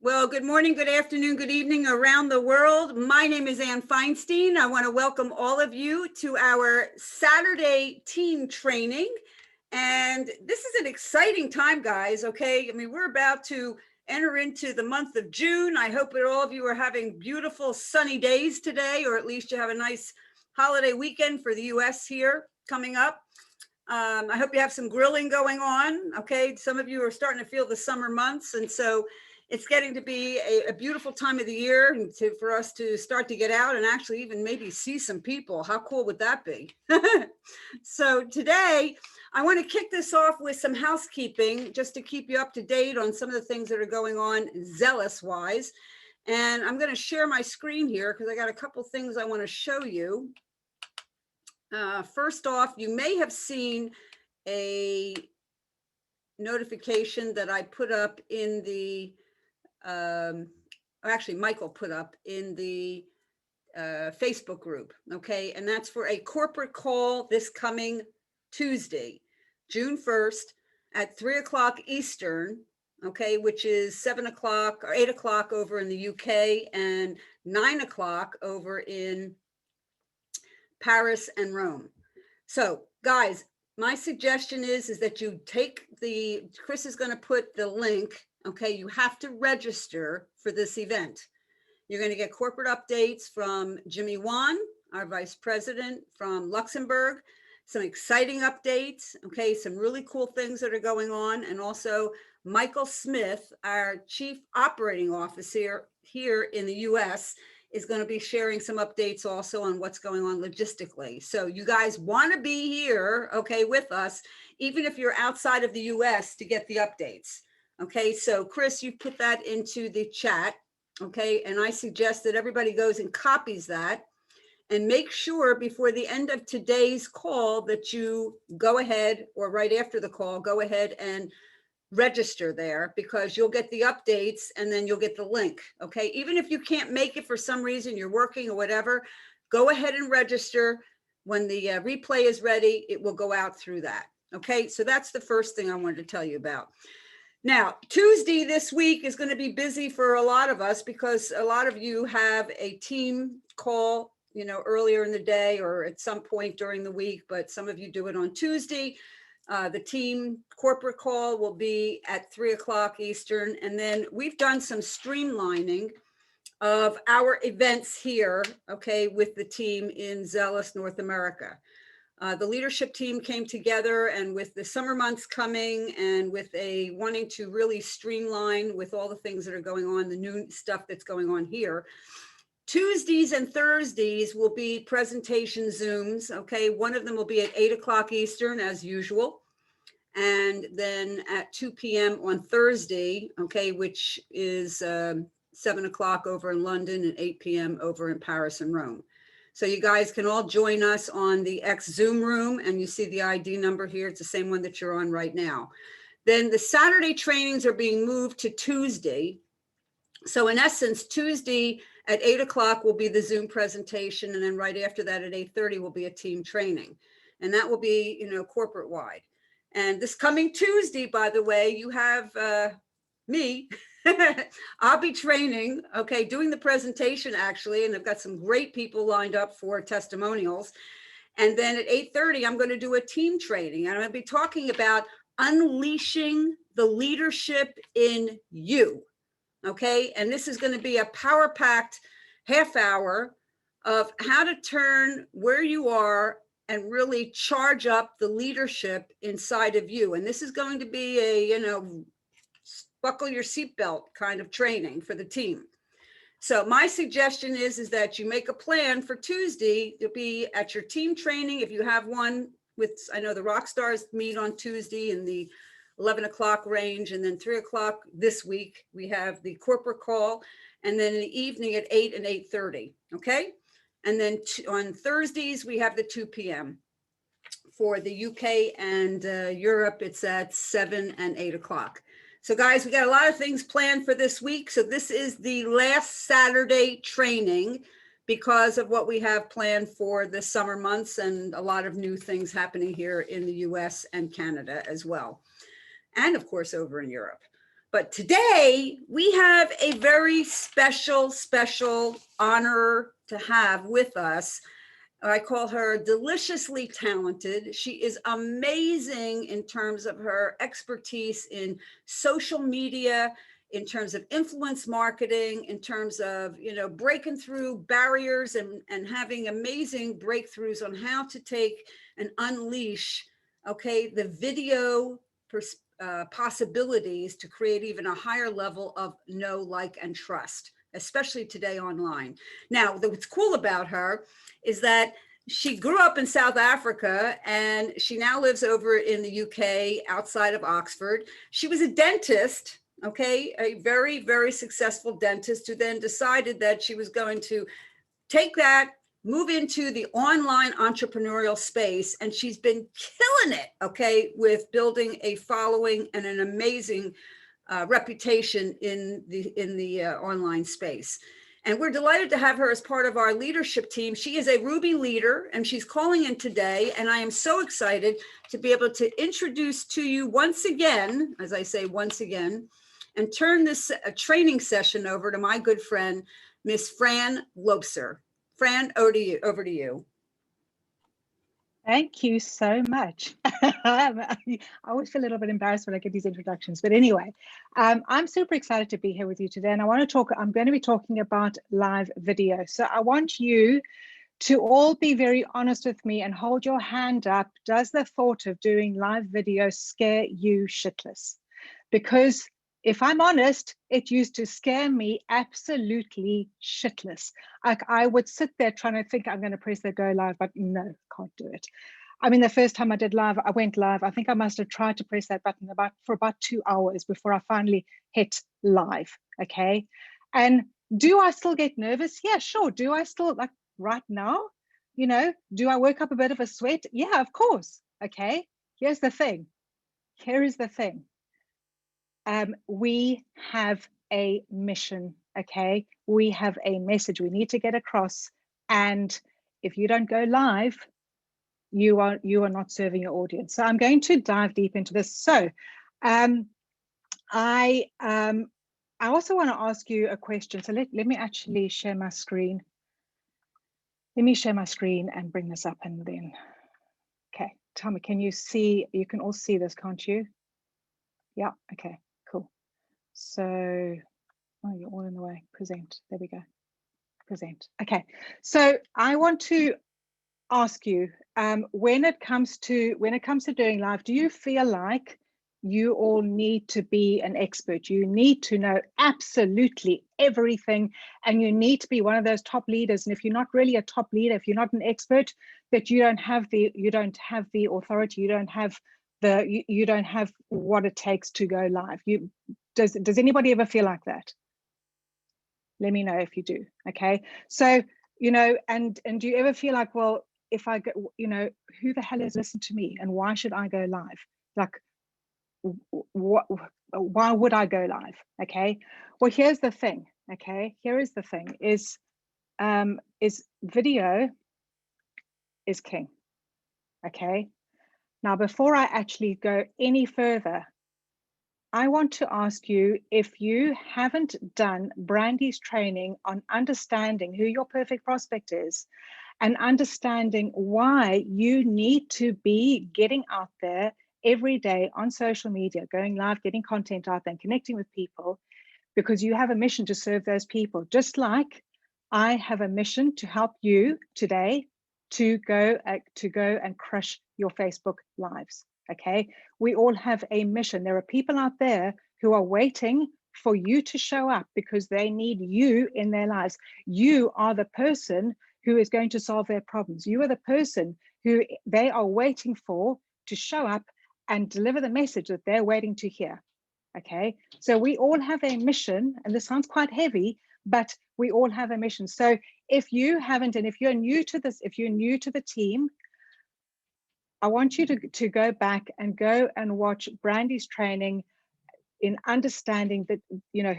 Well, good morning, good afternoon, good evening around the world. My name is Ann Feinstein. I want to welcome all of you to our Saturday team training. And this is an exciting time, guys, okay? I mean, we're about to enter into the month of June. I hope that all of you are having beautiful sunny days today, or at least you have a nice holiday weekend for the US here coming up. I hope you have some grilling going on, okay? Some of you are starting to feel the summer months, and so it's getting to be a beautiful time of the year for us to start to get out and actually even maybe see some people. How cool would that be? So today, I want to kick this off with some housekeeping, just to keep you up to date on some of the things that are going on zealous-wise. And I'm going to share my screen here because I got a couple things I want to show you. First off, you may have seen a notification that I put up in the actually Michael put up in the Facebook group, okay? And that's for a corporate call this coming Tuesday, June 1st at 3 o'clock Eastern, okay, which is 7 o'clock or 8 o'clock over in the UK and 9 o'clock over in Paris and Rome. So guys, my suggestion is that you take Chris is going to put the link. Okay, you have to register for this event. You're going to get corporate updates from Jimmy Wan, our vice president from Luxembourg, some exciting updates, okay, some really cool things that are going on, and also Michael Smith, our chief operating officer here in the US, is going to be sharing some updates also on what's going on logistically. So you guys want to be here, okay, with us, even if you're outside of the US, to get the updates. Okay, so Chris, you put that into the chat, okay, and I suggest that everybody goes and copies that, and make sure before the end of today's call that you go ahead, or right after the call, go ahead and register there, because you'll get the updates and then you'll get the link, okay? Even if you can't make it for some reason, you're working or whatever, go ahead and register. When the replay is ready, it will go out through that, okay? So that's the first thing I wanted to tell you about. Now, Tuesday this week is going to be busy for a lot of us because a lot of you have a team call, you know, earlier in the day or at some point during the week, but some of you do it on Tuesday. The team corporate call will be at 3 o'clock Eastern. And then we've done some streamlining of our events here, okay, with the team in Zealous North America. The leadership team came together, and with the summer months coming and with a wanting to really streamline with all the things that are going on, the new stuff that's going on here, Tuesdays and Thursdays will be presentation Zooms, okay? One of them will be at 8 o'clock Eastern as usual. And then at 2 p.m. on Thursday, okay, which is 7 o'clock over in London and 8 p.m. over in Paris and Rome. So you guys can all join us on the X Zoom room, and you see the ID number here. It's the same one that you're on right now. Then the Saturday trainings are being moved to Tuesday. So in essence, Tuesday at 8 o'clock will be the Zoom presentation, and then right after that at 8:30 will be a team training. And that will be, you know, corporate wide. And this coming Tuesday, by the way, you have me. I'll be training, okay, doing the presentation actually, and I've got some great people lined up for testimonials. And then at 8:30, I'm going to do a team training. And I'm going to be talking about unleashing the leadership in you, okay? And this is going to be a power-packed half hour of how to turn where you are and really charge up the leadership inside of you. And this is going to be a, you know, buckle your seatbelt kind of training for the team. So my suggestion is that you make a plan for Tuesday to be at your team training. If you have one with, I know the rock stars meet on Tuesday in the 11 o'clock range, and then 3 o'clock this week, we have the corporate call, and then in the evening at 8 and 8:30, okay? And then on Thursdays, we have the 2 p.m. For the UK and Europe, it's at 7 and 8 o'clock. So guys, we got a lot of things planned for this week. So this is the last Saturday training because of what we have planned for the summer months and a lot of new things happening here in the US and Canada as well. and of course over in Europe. But today we have a very special honor to have with us. I call her deliciously talented. She is amazing in terms of her expertise in social media, in terms of influence marketing, in terms of, breaking through barriers and having amazing breakthroughs on how to take and unleash, the video possibilities to create even a higher level of know, like, and trust, especially today online. Now, what's cool about her is that she grew up in South Africa and she now lives over in the UK outside of Oxford. She was a dentist, a very, very successful dentist who then decided that she was going to take that, move into the online entrepreneurial space. And she's been killing it, with building a following and an amazing reputation in the online space. And we're delighted to have her as part of our leadership team. She is a Ruby leader and she's calling in today. And I am so excited to be able to introduce to you once again, as I say, once again, and turn this training session over to my good friend, Miss Fran Loubser. Fran, over to you. Thank you so much. I always feel a little bit embarrassed when I get these introductions, but anyway, I'm super excited to be here with you today. And I'm going to be talking about live video. So I want you to all be very honest with me and hold your hand up. Does the thought of doing live video scare you shitless? Because if I'm honest, it used to scare me absolutely shitless. Like I would sit there trying to think I'm going to press the go live, but no, can't do it. I mean, the first time I went live, I think I must have tried to press that button for about 2 hours before I finally hit live. Okay. And do I still get nervous? Yeah, sure. Do I still, like right now, do I work up a bit of a sweat? Yeah, of course. Okay. Here's the thing. Here is the thing. We have a mission, okay? We have a message we need to get across. And if you don't go live, you are not serving your audience. So I'm going to dive deep into this. So I also want to ask you a question. So let me actually share my screen. Let me share my screen and bring this up and then, okay, tell me, can you see, you can all see this, can't you? Yeah, okay, cool. So, oh, you're all in the way. Present. There we go. Present. Okay. So I want to ask you, when it comes to doing live, do you feel like you all need to be an expert? You need to know absolutely everything, and you need to be one of those top leaders. And if you're not really a top leader, if you're not an expert, that you don't have the authority, you don't have what it takes to go live. Does anybody ever feel like that? Let me know if you do. Okay. So, and do you ever feel like, well, if I go, who the hell has listened to me and why should I go live? Like, why would I go live? Okay. Well, here's the thing. Okay. Here is the thing is video is king. Okay. Now, before I actually go any further, I want to ask you, if you haven't done Brandy's training on understanding who your perfect prospect is and understanding why you need to be getting out there every day on social media, going live, getting content out there and connecting with people, because you have a mission to serve those people, just like I have a mission to help you today to go and crush your Facebook lives. Okay, we all have a mission. There are people out there who are waiting for you to show up because they need you in their lives. You are the person who is going to solve their problems. You are the person who they are waiting for to show up and deliver the message that they're waiting to hear. Okay, so we all have a mission, and this sounds quite heavy, but we all have a mission. So if you haven't, and if you're new to this, if you're new to the team, I want you to go back and watch Brandy's training in understanding that,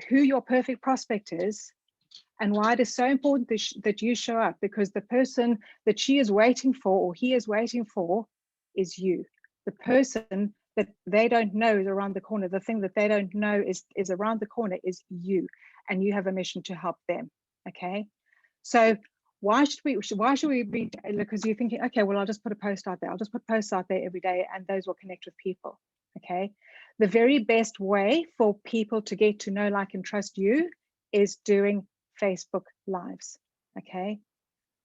who your perfect prospect is and why it is so important that you show up, because the person that she is waiting for or he is waiting for is you, the person that they don't know is around the corner. The thing that they don't know is around the corner is you, and you have a mission to help them. Okay, so why should we be, because you're thinking, okay, well, I'll just put a post out there. I'll just put posts out there every day, and those will connect with people. Okay, the very best way for people to get to know, like, and trust you is doing Facebook Lives. Okay,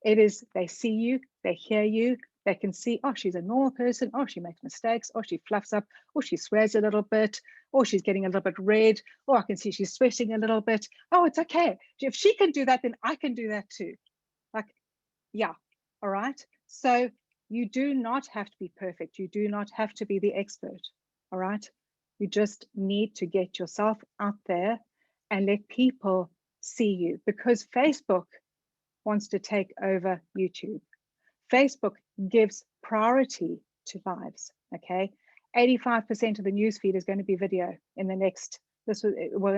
it is, they see you, they hear you, they can see, oh, she's a normal person, oh, she makes mistakes, oh, she fluffs up, oh, she swears a little bit, oh, she's getting a little bit red, oh, I can see she's sweating a little bit. Oh, it's okay. If she can do that, then I can do that too. Like, yeah, all right. So you do not have to be perfect. You do not have to be the expert, all right? You just need to get yourself out there and let people see you, because Facebook wants to take over YouTube. Facebook gives priority to lives, okay? 85% of the newsfeed is going to be video in the next, in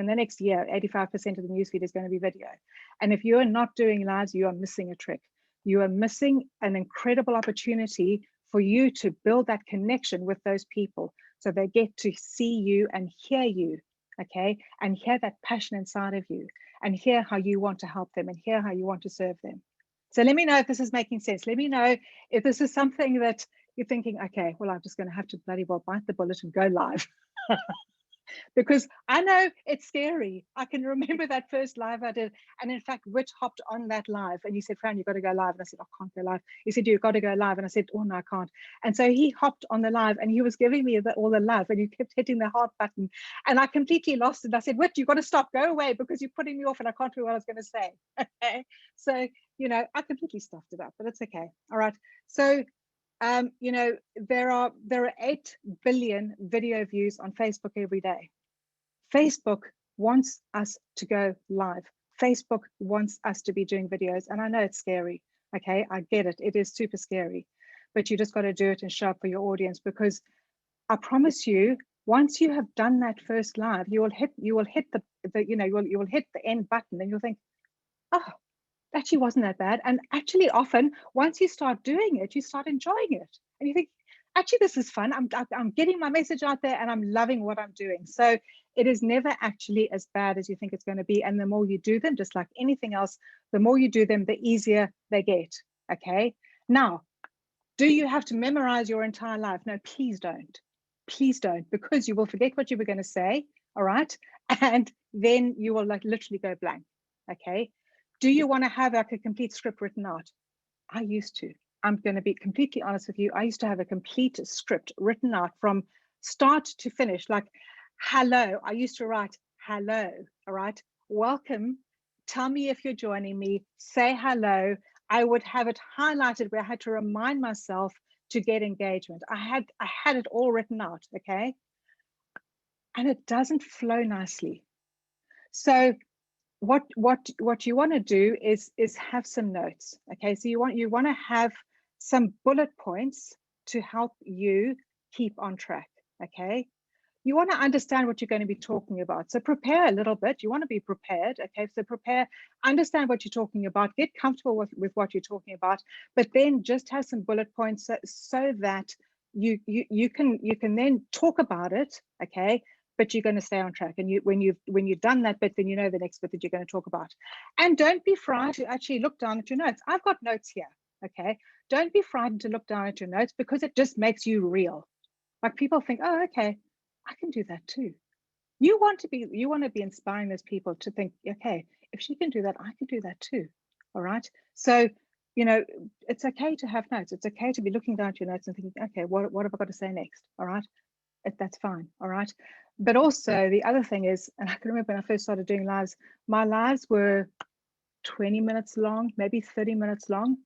the next year, 85% of the newsfeed is going to be video. And if you are not doing lives, you are missing a trick. You are missing an incredible opportunity for you to build that connection with those people, so they get to see you and hear you, okay? And hear that passion inside of you, and hear how you want to help them, and hear how you want to serve them. So let me know if this is making sense. Let me know if this is something that you're thinking, okay, well, I'm just going to have to bloody well bite the bullet and go live. Because I know it's scary. I can remember that first live I did. And in fact, Rich hopped on that live and he said, Fran, you've got to go live. And I said, I can't go live. He said, you've got to go live. And I said, oh, no, I can't. And so he hopped on the live and he was giving me all the love, and you kept hitting the heart button. And I completely lost it. I said, Rich, you've got to stop, go away, because you're putting me off and I can't remember what I was going to say. Okay. So, you know, I completely stuffed it up, but it's okay. All right. So, you know, there are 8 billion video views on Facebook every day. Facebook wants us to go live. Facebook wants us to be doing videos. And I know it's scary. Okay, I get it. It is super scary, but you just got to do it and show up for your audience, because I promise you, once you have done that first live, you will hit the you will hit the end button, and you'll think, oh, actually wasn't that bad. And actually, often once you start doing it, you start enjoying it, and you think, actually, this is fun. I'm getting my message out there, and I'm loving what I'm doing. So it is never actually as bad as you think it's going to be. And the more you do them, just like anything else, the more you do them, the easier they get. Okay. Now, do you have to memorize your entire life? No, please don't. Please don't, because you will forget what you were going to say. All right. And then you will like literally go blank. Okay. Do you want to have like a complete script written out? I used to. I'm going to be completely honest with you. I used to have a complete script written out from start to finish. Like, hello. I used to write hello. All right. Welcome. Tell me if you're joining me. Say hello. I would have it highlighted where I had to remind myself to get engagement. I had it all written out. Okay. And it doesn't flow nicely. So what you want to do is have some notes. Okay, so you want to have some bullet points to help you keep on track. Okay, you want to understand what you're going to be talking about, so prepare a little bit. You want to be prepared. Okay, so prepare, understand what you're talking about, get comfortable with what you're talking about, but then just have some bullet points so that you can then talk about it. Okay, but you're going to stay on track. And when you've done that bit, then you know the next bit that you're going to talk about. And don't be frightened to actually look down at your notes. I've got notes here. Okay, don't be frightened to look down at your notes, because it just makes you real. Like, people think, oh, okay, I can do that too. You want to be inspiring those people to think, okay, if she can do that, I can do that too. All right. So, you know, it's okay to have notes. It's okay to be looking down at your notes and thinking, okay, what have I got to say next? All right. That's fine. All right. But also the other thing is, and I can remember when I first started doing lives, my lives were 20 minutes long, maybe 30 minutes long.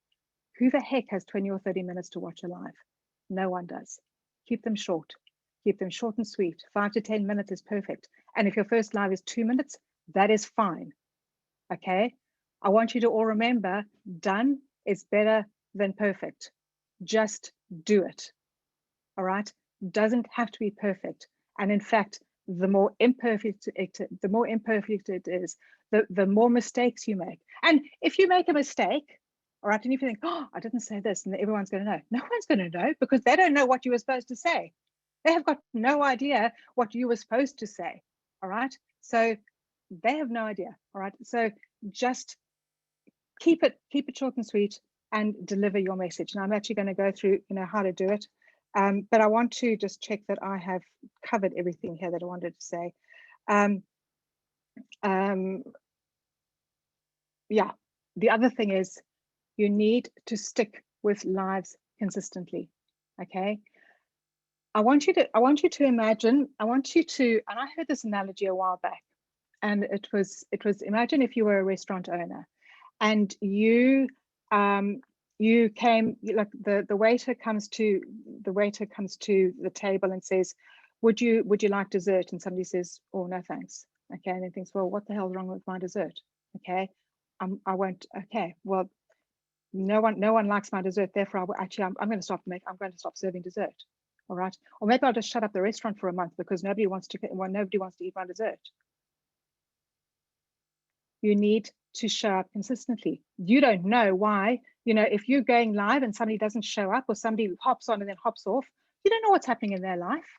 Who the heck has 20 or 30 minutes to watch a live? No one does. Keep them short. Keep them short and sweet. 5 to 10 minutes is perfect. And if your first live is 2 minutes, that is fine. Okay. I want you to all remember, done is better than perfect. Just do it. All right. Doesn't have to be perfect. And in fact, the more imperfect it is, the more mistakes you make. And if you make a mistake, all right, and if you think, oh, I didn't say this, and everyone's going to know. No one's going to know, because they don't know what you were supposed to say. They have got no idea what you were supposed to say. All right. So they have no idea. All right. So just keep it short and sweet and deliver your message. And I'm actually going to go through, how to do it. But I want to just check that I have covered everything here that I wanted to say. Yeah. The other thing is you need to stick with lives consistently. Okay. I want you to imagine, and I heard this analogy a while back, and it was imagine if you were a restaurant owner and you came, like the waiter comes to the table and says, would you like dessert? And somebody says, oh, no thanks. Okay. And then thinks, well, what the hell's wrong with my dessert? Okay. I won't. Okay. Well, no one likes my dessert, therefore I'm going to stop serving dessert. All right. Or maybe I'll just shut up the restaurant for a month because nobody wants to eat my dessert. You need to show up consistently. You don't know why, if you're going live and somebody doesn't show up or somebody hops on and then hops off, you don't know what's happening in their life.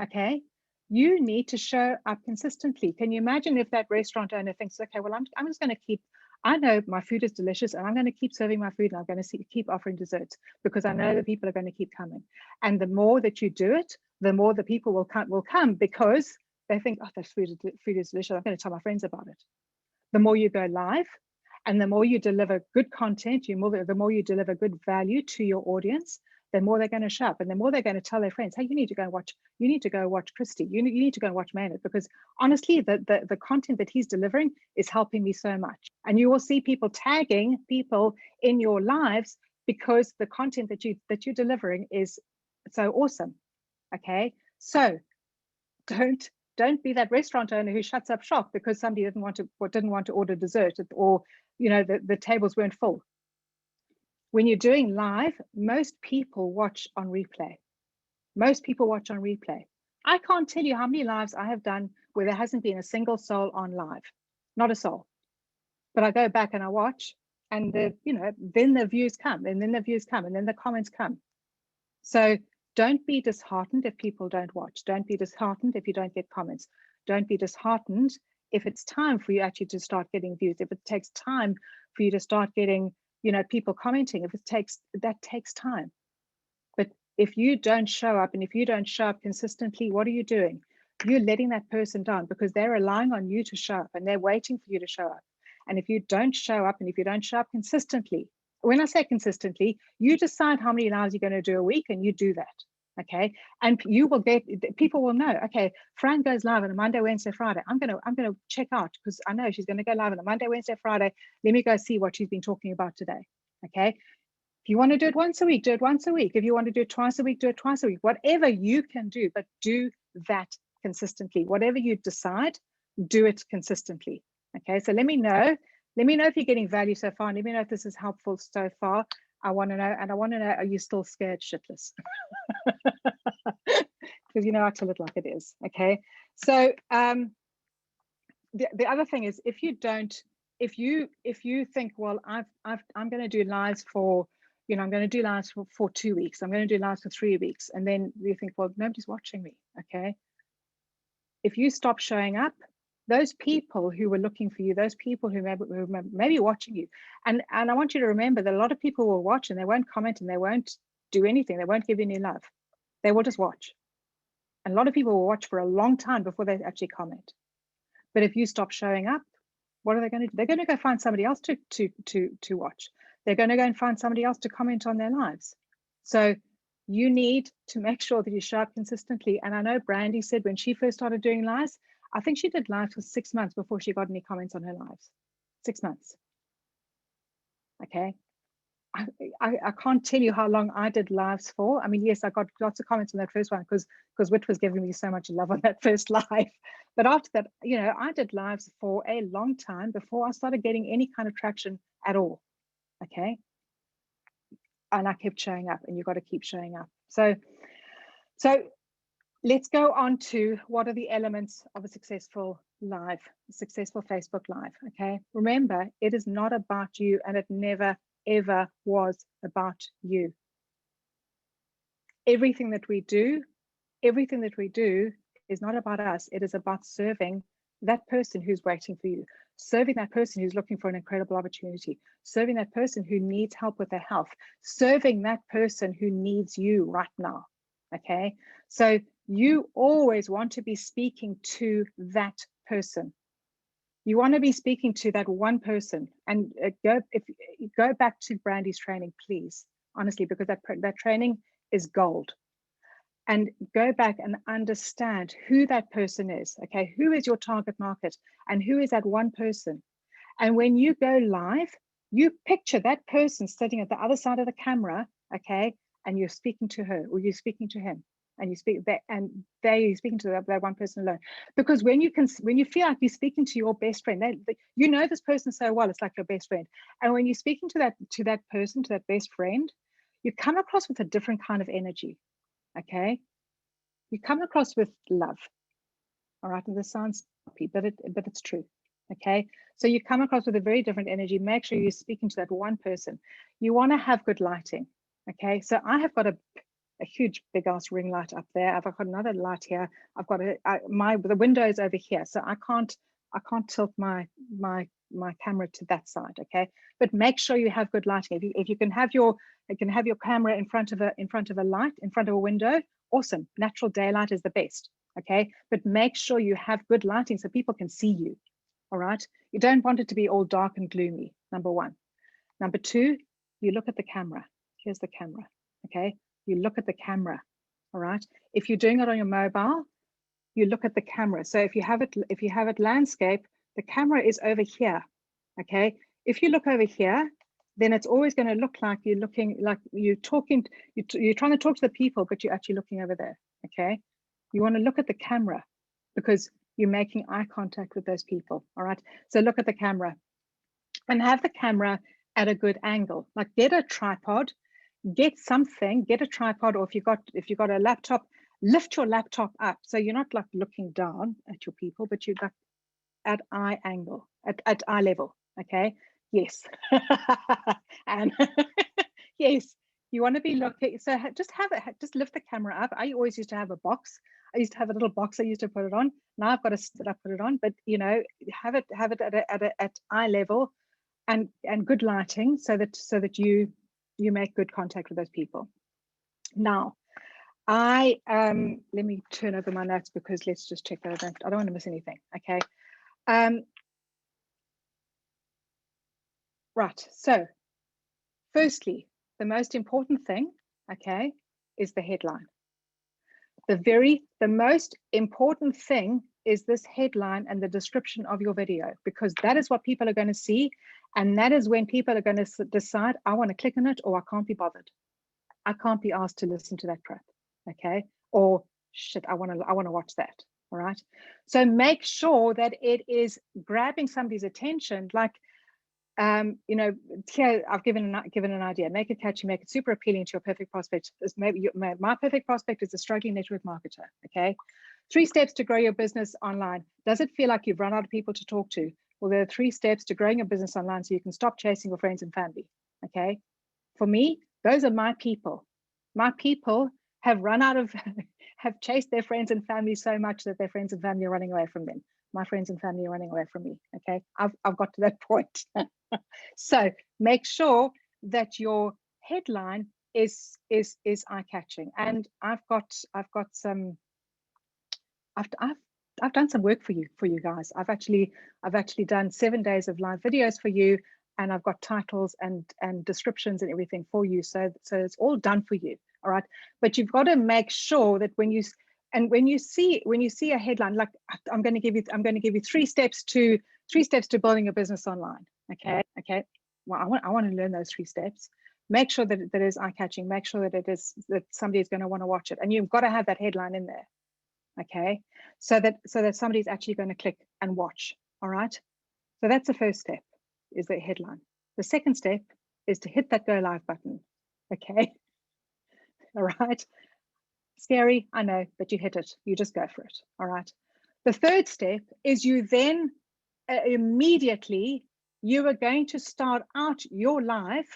Okay. You need to show up consistently. Can you imagine if that restaurant owner thinks, okay, well, I'm just going to keep, I know my food is delicious and I'm going to keep serving my food and I'm going to keep offering desserts because I know that people are going to keep coming. And the more that you do it, the more the people will come because they think, oh, that food is delicious. I'm going to tell my friends about it. The more you go live and the more you deliver good content, the more you deliver good value to your audience, the more they're going to show up and the more they're going to tell their friends, hey, you need to go watch Christy. You need to go watch Maynard because honestly, the content that he's delivering is helping me so much. And you will see people tagging people in your lives because the content that you're delivering is so awesome. Okay. So don't be that restaurant owner who shuts up shop because somebody didn't want to order dessert or the tables weren't full. When you're doing live, most people watch on replay. I can't tell you how many lives I have done where there hasn't been a single soul on live, not a soul. But I go back and I watch, and then the views come, and then the comments come. So don't be disheartened if people don't watch. Don't be disheartened if you don't get comments. Don't be disheartened if it's time for you actually to start getting views. If it takes time for you to start getting, people commenting, that takes time. But if you don't show up and if you don't show up consistently, what are you doing? You're letting that person down because they're relying on you to show up and they're waiting for you to show up. And if you don't show up and if you don't show up consistently, when I say consistently, you decide how many lives you're going to do a week and you do that. Okay. And people will know, okay, Fran goes live on a Monday, Wednesday, Friday. I'm going to check out because I know she's going to go live on a Monday, Wednesday, Friday. Let me go see what she's been talking about today. Okay. If you want to do it once a week, do it once a week. If you want to do it twice a week, do it twice a week. Whatever you can do, but do that consistently. Whatever you decide, do it consistently. Okay. So let me know if you're getting value so far. Let me know if this is helpful so far. I want to know, are you still scared shitless? Because I tell it like it is. Okay. So the other thing is if you think, well, I'm going to do lives for, I'm going to do lives for 2 weeks. I'm going to do lives for 3 weeks. And then you think, well, nobody's watching me. Okay. If you stop showing up, those people who were looking for you, those people who may be watching you, and I want you to remember that a lot of people will watch and they won't comment and they won't do anything. They won't give you any love. They will just watch. And a lot of people will watch for a long time before they actually comment. But if you stop showing up, what are they going to do? They're going to go find somebody else to watch. They're going to go and find somebody else to comment on their lives. So you need to make sure that you show up consistently. And I know Brandy said when she first started doing lives, I think she did lives for 6 months before she got any comments on her lives. 6 months. Okay. I can't tell you how long I did lives for. I mean, yes, I got lots of comments on that first one because Whit was giving me so much love on that first live. But after that, I did lives for a long time before I started getting any kind of traction at all. Okay. And I kept showing up, and you've got to keep showing up. So let's go on to what are the elements of a successful live, a successful Facebook Live. Okay. Remember, it is not about you, and it never ever was about you. Everything that we do everything that we do is not about us. It is about serving that person who's waiting for you, serving that person who's looking for an incredible opportunity, serving that person who needs help with their health, serving that person who needs you right now. Okay, so you always want to be speaking to that person. You want to be speaking to that one person. And go back to Brandy's training, please, honestly, because that training is gold. And go back and understand who that person is. Okay, who is your target market and who is that one person? And when you go live, you picture that person sitting at the other side of the camera, okay, and you're speaking to her or you're speaking to him, and you speak that, and they're speaking to that one person alone. Because when you feel like you're speaking to your best friend, you know this person so well, it's like your best friend. And when you're speaking to that person, to that best friend, you come across with a different kind of energy. Okay, you come across with love. All right, and this sounds happy, but it's true. Okay, so you come across with a very different energy. Make sure you're speaking to that one person. You want to have good lighting. Okay, so I have got a huge big ass ring light up there. I've got another light here. I've got the window is over here, so I can't tilt my camera to that side. Okay, but make sure you have good lighting. If you can have your camera in front of a light, in front of a window, awesome. Natural daylight is the best. Okay, but make sure you have good lighting so people can see you. All right, you don't want it to be all dark and gloomy. Number one. Number two, you look at the camera. Here's the camera. Okay, you look at the camera. All right, if you're doing it on your mobile, you look at the camera. So if you have it landscape, the camera is over here. Okay, if you look over here, then it's always going to look like you're looking, like you're talking, you're trying to talk to the people, but you're actually looking over there. Okay, you want to look at the camera because you're making eye contact with those people. All right, so look at the camera and have the camera at a good angle. Like get a tripod, get a tripod, or if you've got a laptop, lift your laptop up so you're not like looking down at your people, but you're like at eye angle, at eye level. Okay, yes. And yes, you want to be looking, so just lift the camera up. I always used to have a box. I used to have a little box I used to put it on. Now I've got I put it on, but you know, have it at eye level and good lighting so that you make good contact with those people. Now, let me turn over my notes because let's just check that I don't want to miss anything. Okay. Right. So firstly, the most important thing, okay, is the headline. The most important thing is this headline and the description of your video, because that is what people are going to see. And that is when people are going to decide, I want to click on it or I can't be bothered. I can't be asked to listen to that crap. Okay. Or shit, I want to watch that. All right. So make sure that it is grabbing somebody's attention. Like, you know, here I've given an idea. Make it catchy, make it super appealing to your perfect prospect. My perfect prospect is a struggling network marketer. Okay, 3 steps to grow your business online. Does it feel like you've run out of people to talk to? Well, there are 3 steps to growing your business online so you can stop chasing your friends and family. Okay, for me, those are my people. My people have run out of, have chased their friends and family so much that their friends and family are running away from them. My friends and family are running away from me. Okay, I've got to that point. So make sure that your headline is eye-catching. And I've done some work for you guys. I've actually done 7 days of live videos for you, and I've got titles and descriptions and everything for you. So it's all done for you. All right. But you've got to make sure that when you see a headline, like I'm going to give you 3 steps to building a business online. Okay. Well, I want to learn those 3 steps. Make sure that it is eye-catching. Make sure that somebody is going to want to watch it, and you've got to have that headline in there. Okay, so that somebody's actually going to click and watch. All right. So that's the first step, is the headline. The second step is to hit that go live button. Okay. All right. Scary, I know, but you hit it. You just go for it. All right. The third step is you then immediately, you are going to start out your live.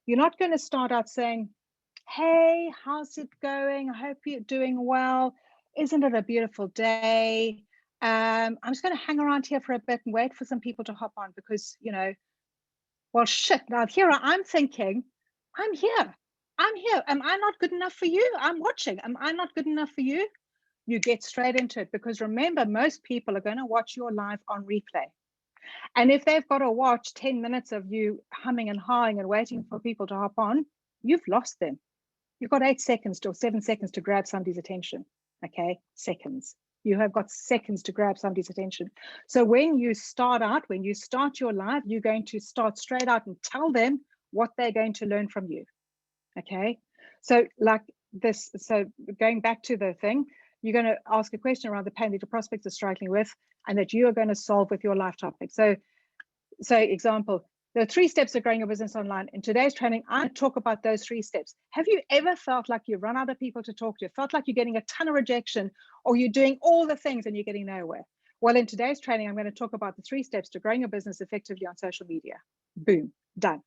You're not going to start out saying, Hey, how's it going? I hope you're doing well. Isn't it a beautiful day? I'm just going to hang around here for a bit and wait for some people to hop on because, well, shit. Now, I'm thinking, I'm here. I'm here. Am I not good enough for you? I'm watching. Am I not good enough for you? You get straight into it because remember, most people are going to watch your live on replay. And if they've got to watch 10 minutes of you humming and hawing and waiting for people to hop on, you've lost them. You've got 8 seconds or 7 seconds to grab somebody's attention. Okay, seconds. You have got seconds to grab somebody's attention. So when you start out, when you start your live, you're going to start straight out and tell them what they're going to learn from you. Okay, so like this, so going back to the thing, you're going to ask a question around the pain that your prospects are struggling with and that you are going to solve with your live topic. So example, there are 3 steps to growing your business online. In today's training, I talk about those 3 steps. Have you ever felt like you've run out of people to talk to, felt like you're getting a ton of rejection, or you're doing all the things and you're getting nowhere? Well, in today's training, I'm going to talk about the 3 steps to growing your business effectively on social media. Boom, done.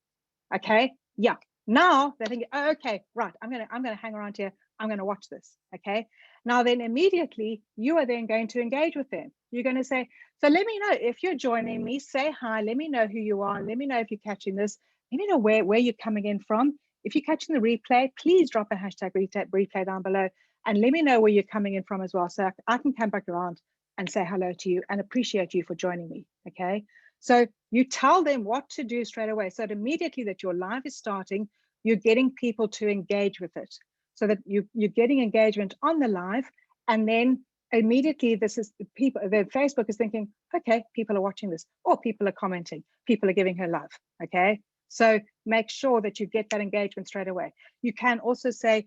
Okay, yeah. Now they're thinking, oh, okay, right, I'm gonna hang around here, I'm gonna watch this. Okay, now then immediately you are then going to engage with them. You're going to say, so let me know if you're joining me, say hi, let me know who you are, let me know if you're catching this, let me know where you're coming in from. If you're catching the replay, please drop a hashtag replay down below and let me know where you're coming in from as well, so I can come back around and say hello to you and appreciate you for joining me. Okay, so you tell them what to do straight away, so that immediately that your live is starting, you're getting people to engage with it, so that you're getting engagement on the live, and then immediately this is people, the Facebook is thinking, okay, people are watching this, or people are commenting, people are giving her love. Okay, so make sure that you get that engagement straight away. You can also say,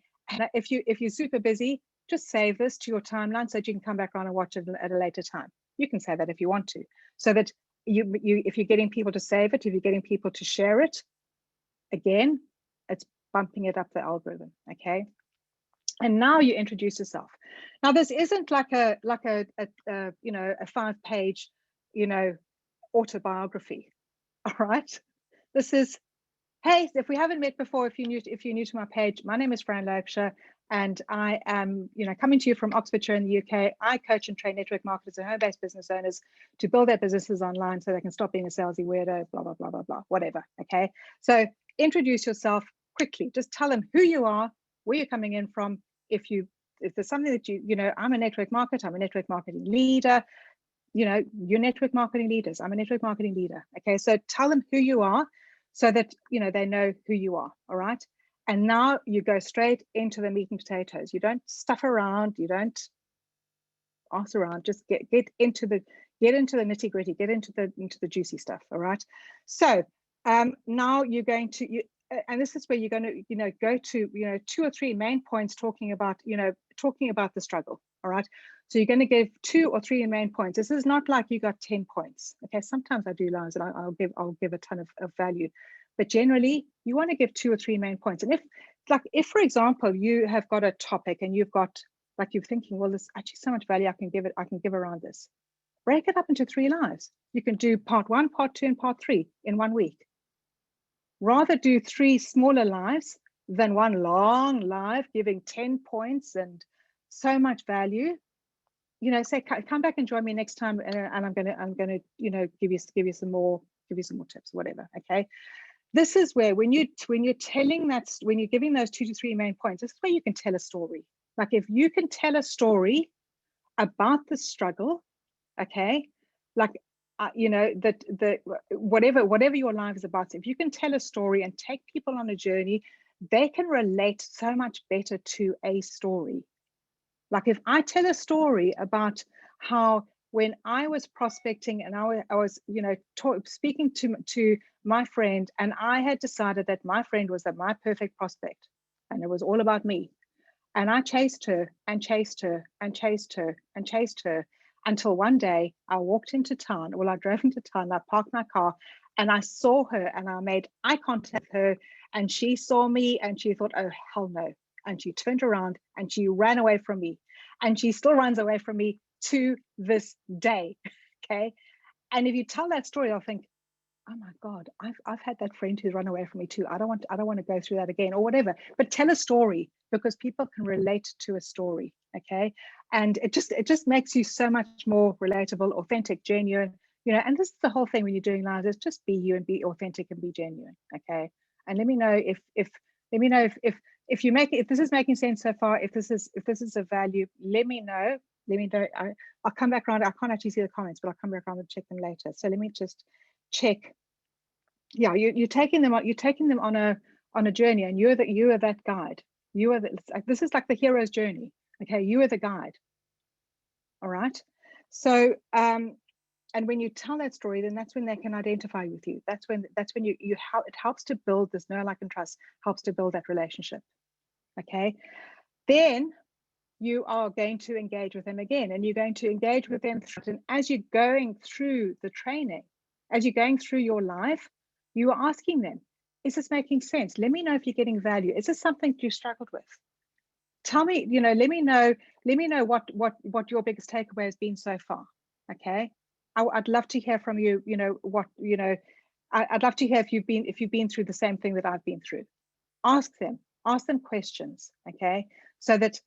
if you're super busy, just save this to your timeline so that you can come back around and watch it at a later time. You can say that if you want to, so that if you're getting people to save it, if you're getting people to share it, again, it's bumping it up the algorithm. Okay, and now you introduce yourself. Now this isn't like a 5-page autobiography. All right, this is, hey, if we haven't met before, if you're new to my page, my name is Fran Loubser, and I am, coming to you from Oxfordshire in the UK. I coach and train network marketers and home-based business owners to build their businesses online so they can stop being a salesy weirdo, blah, blah, blah, blah, blah, whatever. Okay, so introduce yourself quickly. Just tell them who you are, where you're coming in from. If there's something that I'm a network marketer, I'm a network marketing leader. You're network marketing leaders. I'm a network marketing leader. Okay, so tell them who you are, so that they know who you are. All right, and now you go straight into the meat and potatoes. You don't stuff around, you don't ask around, just get into the nitty gritty, get into the juicy stuff. All right, so now you're going to and this is where you're going to go to 2 or 3 main points talking about the struggle. All right, so you're going to give 2 or 3 main points. This is not like you got 10 points. Okay, sometimes I do lives and I'll give a ton of value, but generally you want to give 2 or 3 main points. And if for example you have got a topic and you've got, like, you're thinking, well, there's actually so much value I can give around this, break it up into 3 lives. You can do part 1, part 2, and part 3 in 1 week. Rather do 3 smaller lives than 1 long live giving 10 points and so much value. Say, come back and join me next time, and I'm gonna give you some more tips, whatever. Okay, this is where when you're giving those 2 to 3 main points, this is where you can tell a story. Like, if you can tell a story about the struggle, okay, like whatever your life is about, if you can tell a story and take people on a journey, they can relate so much better to a story. Like, if I tell a story about how when I was prospecting and I was speaking to my friend, and I had decided that my friend was my perfect prospect and it was all about me, and I chased her and chased her and chased her and chased her until one day I walked into town. Well, I drove into town, I parked my car, and I saw her and I made eye contact with her, and she saw me and she thought, oh, hell no. And she turned around and she ran away from me, and she still runs away from me to this day. Okay. And if you tell that story, I'll think, oh my God, I've had that friend who's run away from me too. I don't want to go through that again or whatever. But tell a story, because people can relate to a story. Okay. And it just makes you so much more relatable, authentic, genuine, you know. And this is the whole thing when you're doing lives, is just be you and be authentic and be genuine. Okay. And let me know if if you make, if this is making sense so far, if this is of value, let me know. Let me know. I'll come back around. I can't actually see the comments, but I'll come back around and check them later. So let me just check. Yeah, you're taking them on a journey, and you are that guide. You are this is like the hero's journey. Okay, you are the guide. All right. So and when you tell that story, then that's when they can identify with you. That's when you help. It helps to build this know, like, and trust. Helps to build that relationship. Okay. Then you are going to engage with them again, and you're going to engage with them. And as you're going through the training, as you're going through your life, you are asking them, is this making sense? Let me know if you're getting value. Is this something you struggled with? Tell me, you know, let me know what your biggest takeaway has been so far. Okay. I'd love to hear from you, you know, I'd love to hear if you've been through the same thing that I've been through. Ask them questions. Okay. So that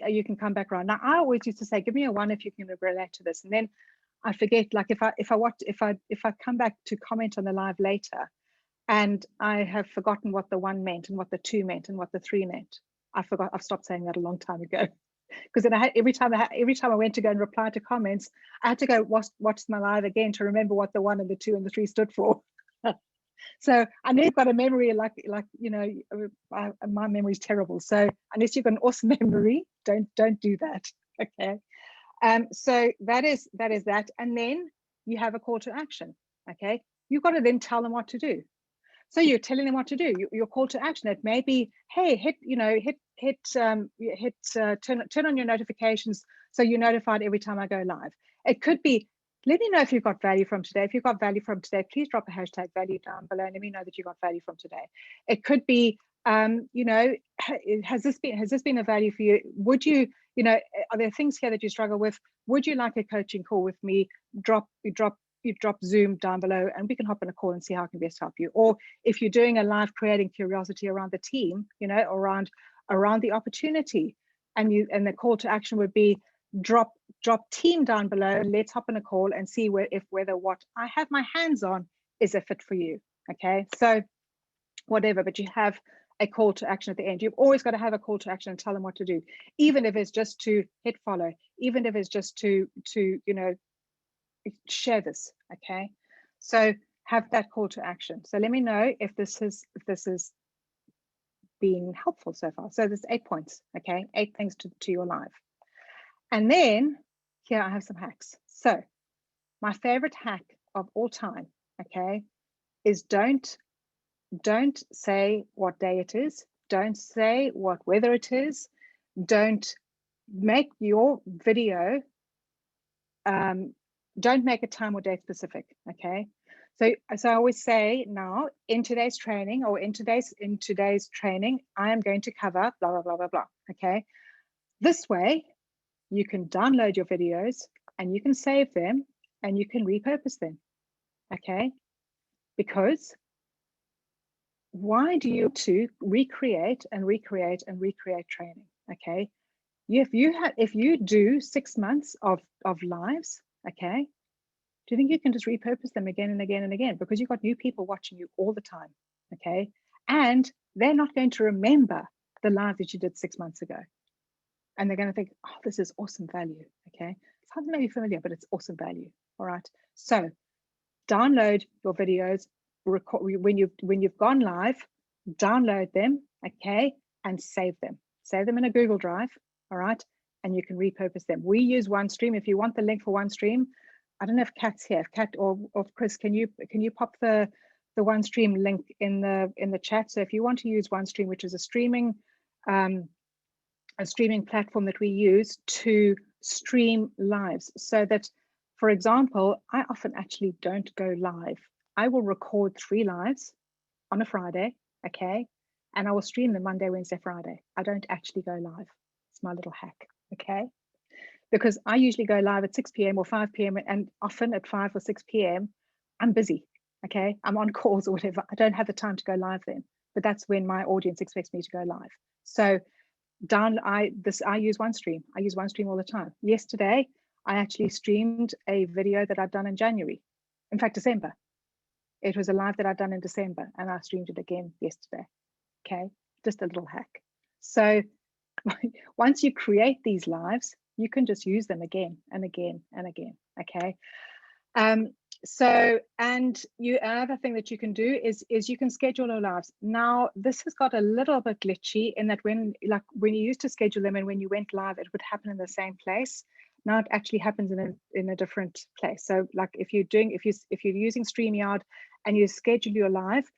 you can come back around. Now, I always used to say, give me a 1 if you can relate to this. And then I forget, like if I come back to comment on the live later and I have forgotten what the 1 meant and what the 2 meant and what the 3 meant. I've stopped saying that a long time ago. Because then every time I went to go and reply to comments, I had to go watch my live again to remember what the 1 and the 2 and the 3 stood for. So I know you've got a memory like you know, my memory is terrible. So unless you've got an awesome memory, don't do that. Okay. So that is that, and then you have a call to action. Okay, you've got to then tell them what to do. So you're telling them what to do. Your call to action. It may be, hey, turn on your notifications so you're notified every time I go live. It could be, let me know if you've got value from today. If you've got value from today, please drop a hashtag value down below and let me know that you got value from today. It could be, you know, has this been a value for you? Would you, you know, are there things here that you struggle with? Would you like a coaching call with me? You drop Zoom down below and we can hop on a call and see how I can best help you. Or if you're doing a live, creating curiosity around the team, you know, around the opportunity, and the call to action would be drop team down below. Let's hop on a call and see whether what I have my hands on is a fit for you. Okay, so whatever, but you have a call to action at the end. You've always got to have a call to action and tell them what to do, even if it's just to hit follow, even if it's just to you know, share this. Okay, so have that call to action. So let me know if this is being helpful so far. So there's 8 points. Okay, 8 things to your life. And then here I have some hacks. So my favorite hack of all time, okay, is don't say what day it is. Don't say what weather it is. Don't make your video, don't make a time or date specific. Okay. So I always say, now in today's training, I am going to cover blah, blah, blah, blah, blah. Okay. This way you can download your videos and you can save them and you can repurpose them. Okay. Because why do you to recreate training? Okay. If you do 6 months of lives, okay, do you think you can just repurpose them again and again and again? Because you've got new people watching you all the time. Okay. And they're not going to remember the live that you did 6 months ago. And they're going to think, oh, this is awesome value. Okay. It sounds maybe familiar, but it's awesome value. All right. So download your videos, record when you've gone live, download them, okay, and save them. Save them in a Google Drive, all right, and you can repurpose them. We use OneStream. If you want the link for OneStream, I don't know if Kat's here. If Kat or Chris, can you pop the OneStream link in the chat? So if you want to use OneStream, which is a streaming platform that we use to stream lives, so that, for example, I often actually don't go live. I will record 3 lives on a Friday, okay, and I will stream them Monday, Wednesday, Friday. I don't actually go live. It's my little hack, okay? Because I usually go live at 6 p.m. or 5 p.m. and often at 5 or 6 p.m. I'm busy. Okay, I'm on calls or whatever. I don't have the time to go live then, but that's when my audience expects me to go live. So I use OneStream. I use OneStream all the time. Yesterday, I actually streamed a video that I'd done in January. In fact, December. It was a live that I'd done in December, and I streamed it again yesterday. Okay, just a little hack. So once you create these lives, you can just use them again and again and again. Okay. So, and another thing that you can do is you can schedule your lives. Now, this has got a little bit glitchy in that when you used to schedule them and when you went live, it would happen in the same place. Now it actually happens in a different place. So, like if you're using StreamYard and you schedule your live,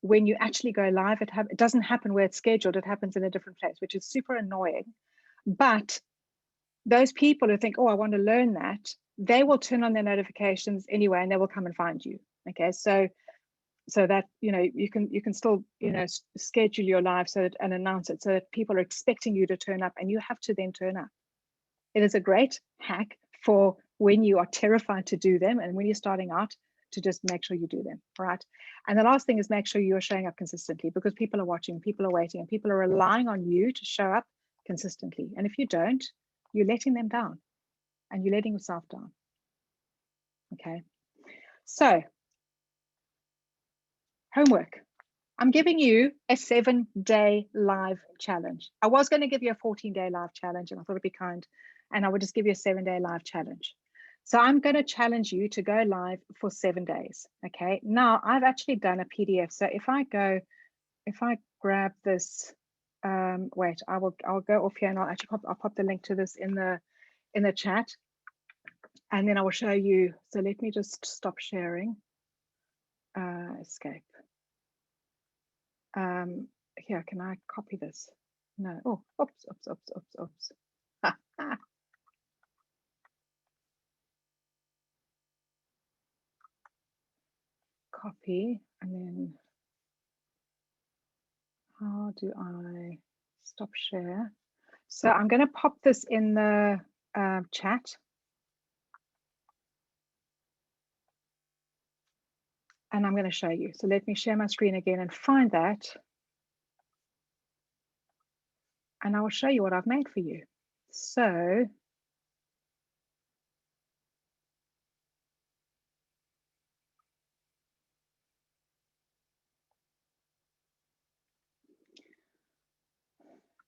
when you actually go live, it doesn't happen where it's scheduled. It happens in a different place, which is super annoying. But those people who think, oh, I want to learn that, they will turn on their notifications anyway, and they will come and find you. Okay, so that you can still schedule your live and announce it so that people are expecting you to turn up, and you have to then turn up. It is a great hack for when you are terrified to do them and when you're starting out, to just make sure you do them, right? And the last thing is make sure you are showing up consistently, because people are watching, people are waiting, and people are relying on you to show up consistently. And if you don't, you're letting them down and you're letting yourself down. Okay, so homework. I'm giving you a 7-day live challenge. I was going to give you a 14-day live challenge, and I thought it'd be kind, and I would just give you a 7-day live challenge. So I'm going to challenge you to go live for 7 days. Okay, now I've actually done a PDF. So if I grab this, wait, I'll go off here and I'll pop the link to this in the chat, and then I will show you. So let me just stop sharing. Escape. Here, can I copy this? No. Oh, oops. Copy, and then how do I stop share? So I'm going to pop this in the chat. And I'm going to show you. So let me share my screen again and find that. And I will show you what I've made for you. So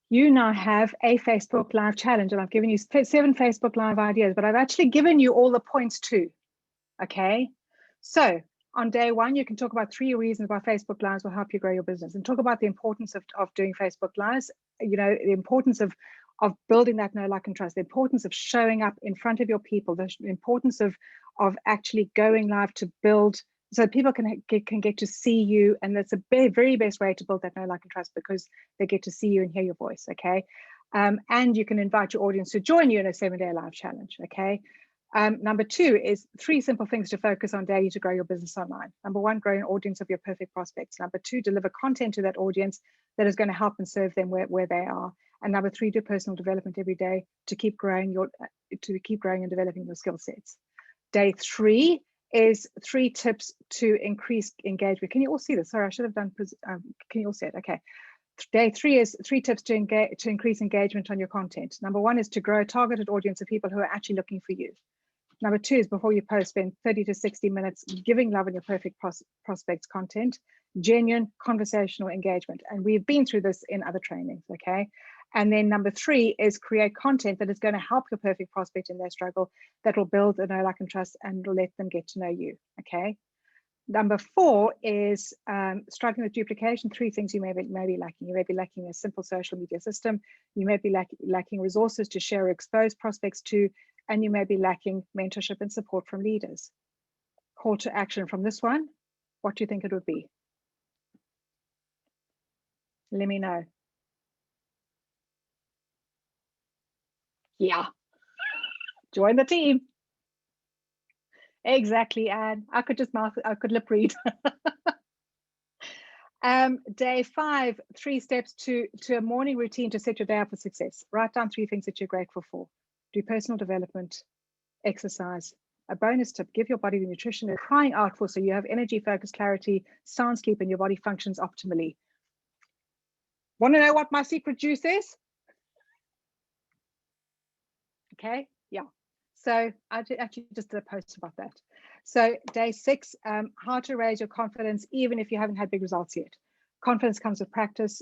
you now have a Facebook Live challenge, and I've given you 7 Facebook Live ideas, but I've actually given you all the points too. Okay, so on day 1, you can talk about 3 reasons why Facebook Lives will help you grow your business, and talk about the importance of doing Facebook Lives. The importance of building that know, like, and trust, the importance of showing up in front of your people, the importance of actually going live to build, so people can get to see you. And that's a very best way to build that know, like, and trust, because they get to see you and hear your voice. Okay, and you can invite your audience to join you in a 7-day live challenge. Okay. Number 2 is 3 simple things to focus on daily to grow your business online. Number 1, grow an audience of your perfect prospects. Number 2, deliver content to that audience that is going to help and serve them where they are. And number 3, do personal development every day to keep growing and developing your skill sets. Day 3 is 3 tips to increase engagement. Can you all see this? Sorry, I should have done. Can you all see it? Okay. Day 3 is 3 tips to increase engagement on your content. Number 1 is to grow a targeted audience of people who are actually looking for you. Number 2 is, before you post, spend 30 to 60 minutes giving love in your perfect prospects content, genuine conversational engagement. And we've been through this in other trainings, okay? And then number 3 is create content that is going to help your perfect prospect in their struggle, that will build a know, like, and trust, and will let them get to know you, okay? Number 4 is struggling with duplication. 3 things you may be lacking. You may be lacking a simple social media system. You may be lacking resources to share or expose prospects to, and you may be lacking mentorship and support from leaders. Call to action from this one. What do you think it would be? Let me know. Yeah. Join the team. Exactly, Anne. I could lip read. Day 5, 3 steps to a morning routine to set your day up for success. Write down 3 things that you're grateful for. Do personal development, exercise, a bonus tip, give your body the nutrition it's crying out for so you have energy, focus, clarity, sound sleep, and your body functions optimally. Want to know what my secret juice is? Okay, yeah. So I actually just did a post about that. So day 6, how to raise your confidence even if you haven't had big results yet. Confidence comes with practice.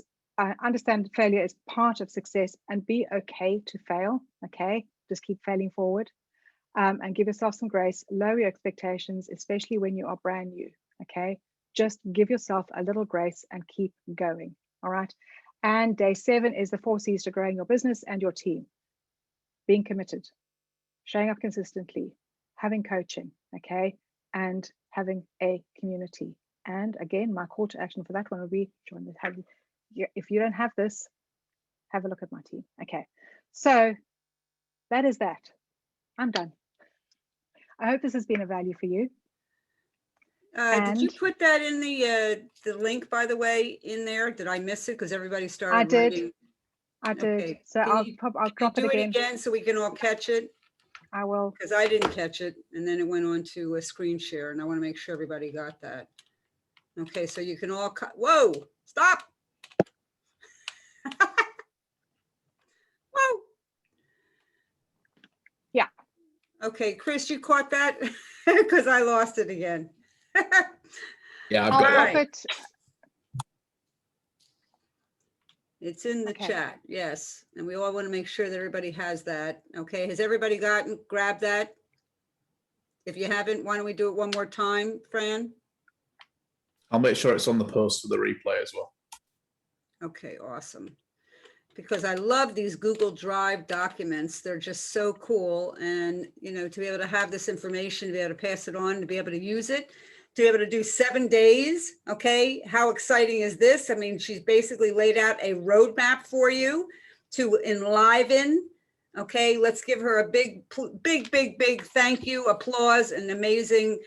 Understand failure is part of success and be okay to fail. Okay, just keep failing forward, and give yourself some grace. Lower your expectations, especially when you are brand new. Okay, just give yourself a little grace and keep going. All right. And day 7 is the 4 C's to growing your business and your team. Being committed, showing up consistently, having coaching, okay, and having a community. And again, my call to action for that one will be join this. If you don't have this, have a look at my team. Okay, so that is that. I'm done. I hope this has been of value for you. Did you put that in the link, by the way, in there? Did I miss it? Because everybody started I did. writing. I did. Okay. So I'll drop it again so we can all catch it. I will. Because I didn't catch it, and then it went on to a screen share, and I want to make sure everybody got that. Okay, so you can all whoa, stop. Whoa. Yeah. Okay, Chris, you caught that? Because I lost it again. Yeah, I've I'll got drop it. it. It's in the chat, yes. And we all want to make sure that everybody has that. Okay, has everybody grabbed that? If you haven't, why don't we do it one more time, Fran? I'll make sure it's on the post for the replay as well. Okay, awesome. Because I love these Google Drive documents. They're just so cool. And, you know, to be able to have this information, to be able to pass it on, to be able to use it, to be able to do 7 days. Okay, how exciting is this? I mean, she's basically laid out a roadmap for you to enliven. Okay, let's give her a big thank you, applause, and amazing.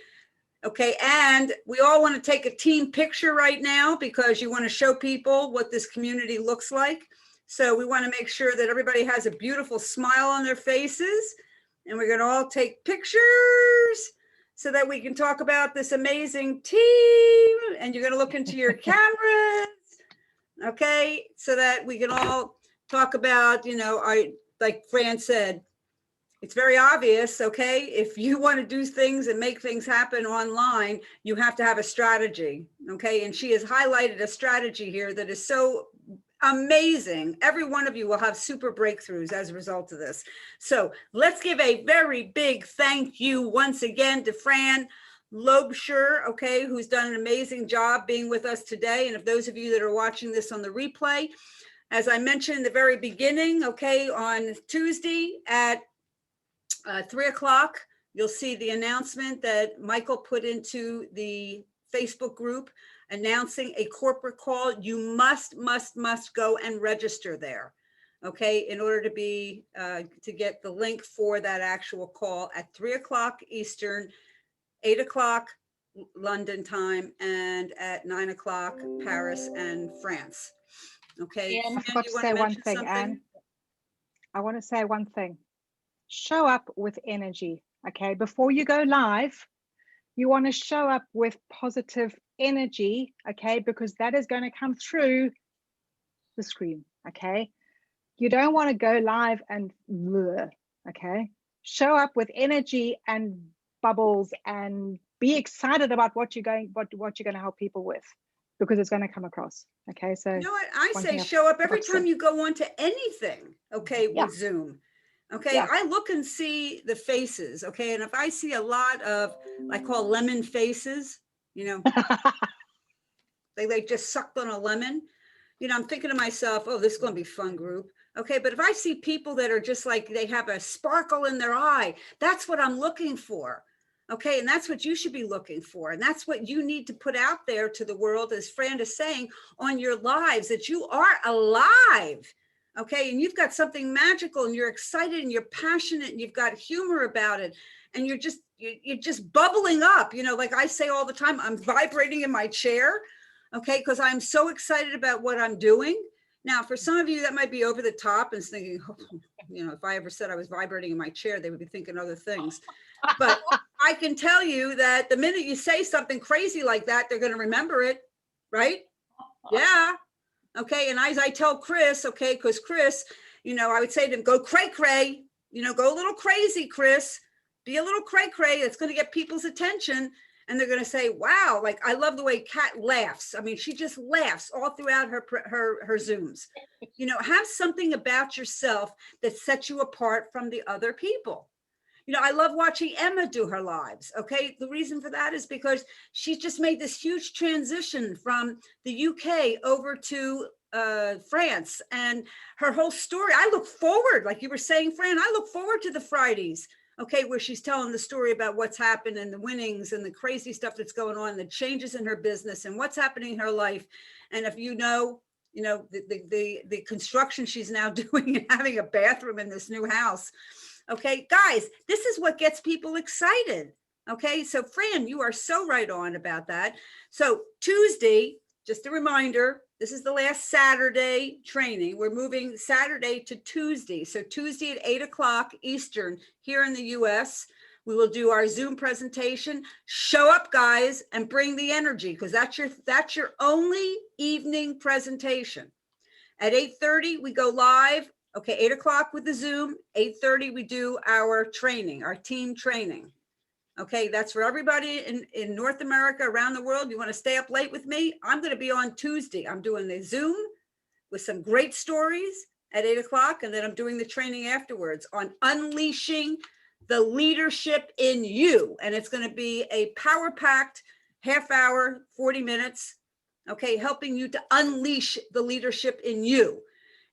Okay, and we all want to take a team picture right now because you want to show people what this community looks like. So we want to make sure that everybody has a beautiful smile on their faces, and we're going to all take pictures so that we can talk about this amazing team. And you're going to look into your cameras, okay, so that we can all talk about, you know, like Fran said, it's very obvious, okay? If you want to do things and make things happen online, you have to have a strategy, okay? And she has highlighted a strategy here that is so amazing. Every one of you will have super breakthroughs as a result of this. So let's give a very big thank you once again to Fran Loubser, okay, who's done an amazing job being with us today. And if those of you that are watching this on the replay, as I mentioned in the very beginning, okay, on Tuesday at 3 o'clock, you'll see the announcement that Michael put into the Facebook group announcing a corporate call. You must go and register there, okay, in order to be to get the link for that actual call at 3 o'clock Eastern, 8 o'clock London time, and at 9 o'clock Paris and France. Okay. I forgot to say one thing, Anne. I want to say one thing. Show up with energy, okay? Before you go live, you want to show up with positive energy, okay? Because that is going to come through the screen, okay? You don't want to go live and, okay? Show up with energy and bubbles and be excited about what you're going to help people with, because it's going to come across, okay? So you know what I say, show up every time you go on to anything, okay, with Zoom. Okay, yeah. I look and see the faces, okay, and if I see a lot of, I call lemon faces, you know, they just sucked on a lemon, you know, I'm thinking to myself, oh, this is going to be a fun group. Okay, but if I see people that are just like, they have a sparkle in their eye, that's what I'm looking for. Okay, and that's what you should be looking for. And that's what you need to put out there to the world, as Fran is saying, on your lives, that you are alive. Okay, and you've got something magical and you're excited and you're passionate and you've got humor about it. And you're just bubbling up. You know, like I say all the time, I'm vibrating in my chair, okay, because I'm so excited about what I'm doing. Now, for some of you, that might be over the top and thinking, oh, you know, if I ever said I was vibrating in my chair, they would be thinking other things. But I can tell you that the minute you say something crazy like that, they're going to remember it, right? Yeah. Okay. And as I tell Chris, okay, because Chris, I would say to him, go cray cray, go a little crazy, Chris, be a little cray cray. It's going to get people's attention. And they're going to say, wow, like, I love the way Kat laughs. I mean, she just laughs all throughout her Zooms. Have something about yourself that sets you apart from the other people. I love watching Emma do her lives. Okay. The reason for that is because she's just made this huge transition from the UK over to France, and her whole story. I look forward, like you were saying, Fran, I look forward to the Fridays, okay, where she's telling the story about what's happened and the winnings and the crazy stuff that's going on, the changes in her business and what's happening in her life. And if the construction she's now doing and having a bathroom in this new house. Okay, guys, this is what gets people excited. Okay, so Fran, you are so right on about that. So Tuesday, just a reminder, this is the last Saturday training. We're moving Saturday to Tuesday. So Tuesday at 8 o'clock Eastern here in the US, we will do our Zoom presentation. Show up, guys, and bring the energy, because that's your only evening presentation. At 8:30, we go live. Okay, 8 o'clock with the Zoom, 8:30, we do our training, our team training. Okay, that's for everybody in North America, around the world. You want to stay up late with me? I'm going to be on Tuesday. I'm doing the Zoom with some great stories at 8 o'clock. And then I'm doing the training afterwards on unleashing the leadership in you. And it's going to be a power-packed half hour, 40 minutes. Okay, helping you to unleash the leadership in you.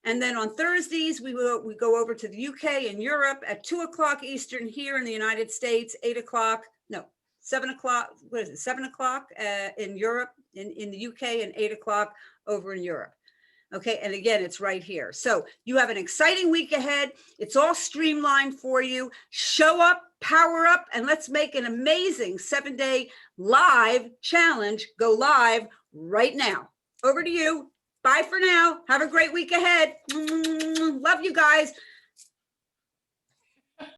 And then on Thursdays, we go over to the UK and Europe at 2 o'clock Eastern here in the United States, 7 o'clock, 7 o'clock in Europe, in the UK, and 8 o'clock over in Europe. Okay, and again, it's right here. So you have an exciting week ahead. It's all streamlined for you. Show up, power up, and let's make an amazing 7-day live challenge go live right now. Over to you. Bye for now. Have a great week ahead. Love you guys.